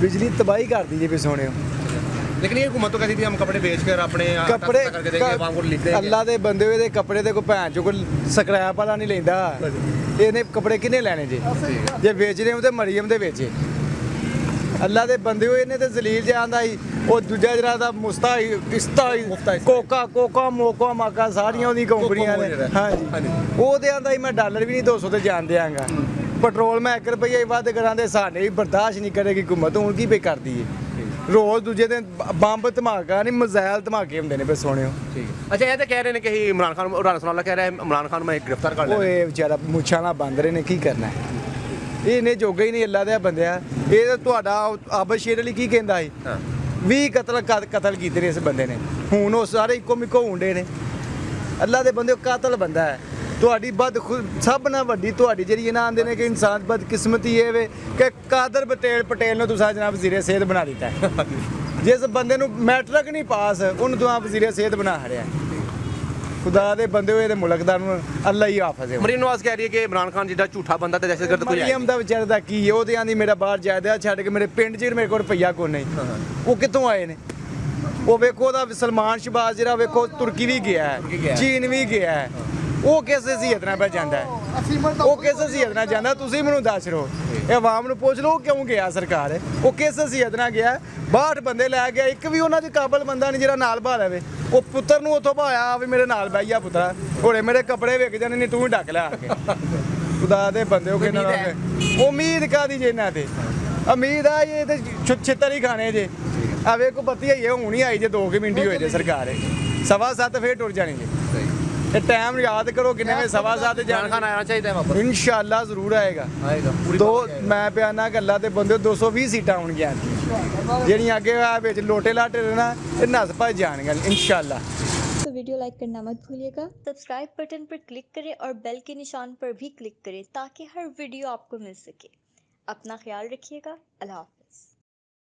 बिजली तबाही कर दी जी सोने। लेकिन ये हुकूमत तो कहती थी हम कपड़े बेच कर अपने कपड़े करके देंगे, आवाम को लिख देंगे। अल्लाह दे बंदे हुए दे कपड़े ते कोई भैन चो कोई स्क्रैप वाला नहीं लेंदा। इन्हें कपड़े किन्ने लैने जी? जे बेचने हो ते मरियम दे बेचे। अल्लाह दे बंदे होए इन्हें ते जलील जे आंदा ही ਉਹ ਦੂਜਾ ਜਿਹੜਾ ਦਾ ਮੁਸਤਾ ਕੋਕਾ ਮੋਕਾ ਮਾਕਾ ਸਾਰੀਆਂ ਉਹਦੀ ਕੰਪਨੀਆਂ ਨੇ। ਹਾਂਜੀ ਉਹ ਤੇ ਆਂਦਾ ਹੀ ਮੈਂ ਡਾਲਰ ਵੀ ਨਹੀਂ 200 ਤੇ ਜਾਣ ਦਿਆਂਗਾ। ਪੈਟਰੋਲ ਮੈਂ 1 ਰੁਪਈਆ ਵੱਧ ਕਰਾਂਦੇ ਸਾਡੇ ਵੀ ਬਰਦਾਸ਼ਤ ਨਹੀਂ ਕਰੇਗੀ ਹਕੂਮਤ। ਹੁਣ ਕੀ ਪੇ ਕਰਦੀ ਹੈ ਰੋਜ਼ ਦੂਜੇ ਦਿਨ ਬੰਬ ਧਮਾਕਾ ਨਹੀਂ ਮਜ਼ਾਇਲ ਧਮਾਕੇ ਹੁੰਦੇ ਨੇ ਬੇ ਸੋਹਣਿਓ। ਠੀਕ ਹੈ। ਅੱਛਾ ਇਹ ਤਾਂ ਕਹਿ ਰਹੇ ਨੇ ਕਿ ਇਮਰਾਨ ਖਾਨ ਰਾਣਾ ਸਨਾਉਲਾ ਕਹਿ ਰਿਹਾ ਇਮਰਾਨ ਖਾਨ ਮੈਂ ਗ੍ਰਿਫਤਾਰ ਕਰ ਲਿਆ। ਓਏ ਵਿਚਾਰਾ ਮੁੱਛਾਂ ਨਾਲ ਬੰਦ ਰਹੇ ਨੇ ਕੀ ਕਰਨਾ ਇਹਨੇ ਜੋਗਾ ਹੀ ਨਹੀਂ ਅੱਲਾ ਦੇ ਬੰਦਿਆ। ਇਹ ਤੁਹਾਡਾ ਆਬਦ ਸ਼ੇਰ ਅਲੀ ਕੀ ਕਹਿੰਦਾ ਸੀ 20 ਕਤਲ ਕੀਤੇ ਨੇ ਇਸ ਬੰਦੇ ਨੇ। ਹੁਣ ਉਹ ਸਾਰੇ ਇੱਕੋ ਮਿੱਕੋ ਹੁੰਦੇ ਨੇ। ਅੱਲਾ ਦੇ ਬੰਦੇ ਕਾਤਲ ਬੰਦਾ ਹੈ। ਤੁਹਾਡੀ ਸਭ ਨਾਲ ਵੱਡੀ ਤੁਹਾਡੀ ਜਿਹੜੀ ਇਹਨਾਂ ਆਂਦੇ ਨੇ ਕਿ ਇਨਸਾਨ ਬਦਕਿਸਮਤੀ ਇਹ ਵੇ ਕਿ ਕਾਦਰ ਪਟੇਲ ਨੂੰ ਤੁਸੀਂ ਜਨਾਬ ਵਜ਼ੀਰ ਸਿਹਤ ਬਣਾ ਦਿੱਤਾ। ਜਿਸ ਬੰਦੇ ਨੂੰ ਮੈਟ੍ਰਿਕ ਨਹੀਂ ਪਾਸ ਉਹਨੂੰ ਤੁਸੀਂ ਵਜ਼ੀਰ ਸਿਹਤ ਬਣਾ ਹੜਿਆ। खुदा दे बंदे हुए मुल्क दा अल्लाह ही हाफिज़ है। मरीम नवाज कह रही है कि इमरान खान जिदा झूठा बंदा ते दहशतगर्द कोई मरीम दा बेचारे दा की है ओदे आंदी मेरा बाहर जायदाद छड्ड के मेरे पिंड च मेरे कोल रुपया कोई नहीं। वो कित्थों आए ने? वो वेखो ओदा सलमान शहबाज जिहड़ा वेखो तुर्की भी गया है चीन भी गया है। वो किस हैसियत नाल पे जांदा है? वो किस हैसियत नाल जांदा तुसीं मैनूं दस रहो। ਇਹ ਆਵਾਮ ਨੂੰ ਪੁੱਛ ਲਓ ਕਿਉਂ ਗਿਆ ਸਰਕਾਰ ਉਹ ਕਿਸ ਹਸੀਅਤ ਨਾਲ ਗਿਆ। 62 ਬੰਦੇ ਲੈ ਗਿਆ ਇੱਕ ਵੀ ਉਹਨਾਂ 'ਚ ਕਾਬਲ ਬੰਦਾ ਨਹੀਂ ਜਿਹੜਾ ਨਾਲ ਬਹਾ ਲਵੇ। ਉਹ ਪੁੱਤਰ ਨੂੰ ਉੱਥੋਂ ਭਾਇਆ ਵੀ ਮੇਰੇ ਨਾਲ ਬਹਿ ਜਾ ਪੁੱਤਰਾ ਹੋਲੇ ਮੇਰੇ ਕੱਪੜੇ ਵਿਕ ਜਾਣੇ ਨਹੀਂ ਤੂੰ ਹੀ ਢੱਕ ਲਿਆ ਕੇ। ਖੁਦਾ ਦੇ ਬੰਦੇ ਉਹ ਕਿੰਨਾ ਉਮੀਦ ਕਾਦੀ ਜੇ ਇਹਨਾਂ ਤੇ ਉਮੀਦ ਆ ਇਹ ਤੇ ਛਿੱਤਰ ਹੀ ਖਾਣੇ ਜੇ। ਆ ਵੇਖੋ ਬੱਤੀ ਆਈ ਹੁਣ ਹੀ ਆਈ ਜੇ 2 ਮਿੰਟ ਹੀ ਹੋਏ ਜੇ ਸਰਕਾਰ 7:15 ਫੇਰ ਟੁਰ ਜਾਣੀ ਜੇ। ਇਹ ਟਾਈਮ ਯਾਦ ਕਰੋ ਕਿੰਨੇ ਵੇ 7:15 ਜਾਣ खान आना चाहिए वापस इंशाअल्लाह ਜ਼ਰੂਰ ਆਏਗਾ। ਦੋ ਮੈਂ ਪਿਆਨਾ ਗੱਲਾਂ ਤੇ ਬੰਦੇ 220 ਸੀਟਾਂ ਹੋਣਗੀਆਂ ਜਿਹੜੀਆਂ ਅੱਗੇ ਆ ਵਿੱਚ ਲੋਟੇ ਲਾਟੇ ਰਹਿਣਾ ਇਹ ਨਸ ਭੱਜ ਜਾਣਗੀਆਂ इंशाअल्लाह। तो वीडियो लाइक करना मत भूलिएगा, सब्सक्राइब बटन पर क्लिक करें और बेल के निशान पर भी क्लिक करें ताकि हर वीडियो आपको मिल सके। अपना ख्याल रखिएगा। अल्लाह हाफ़िज़।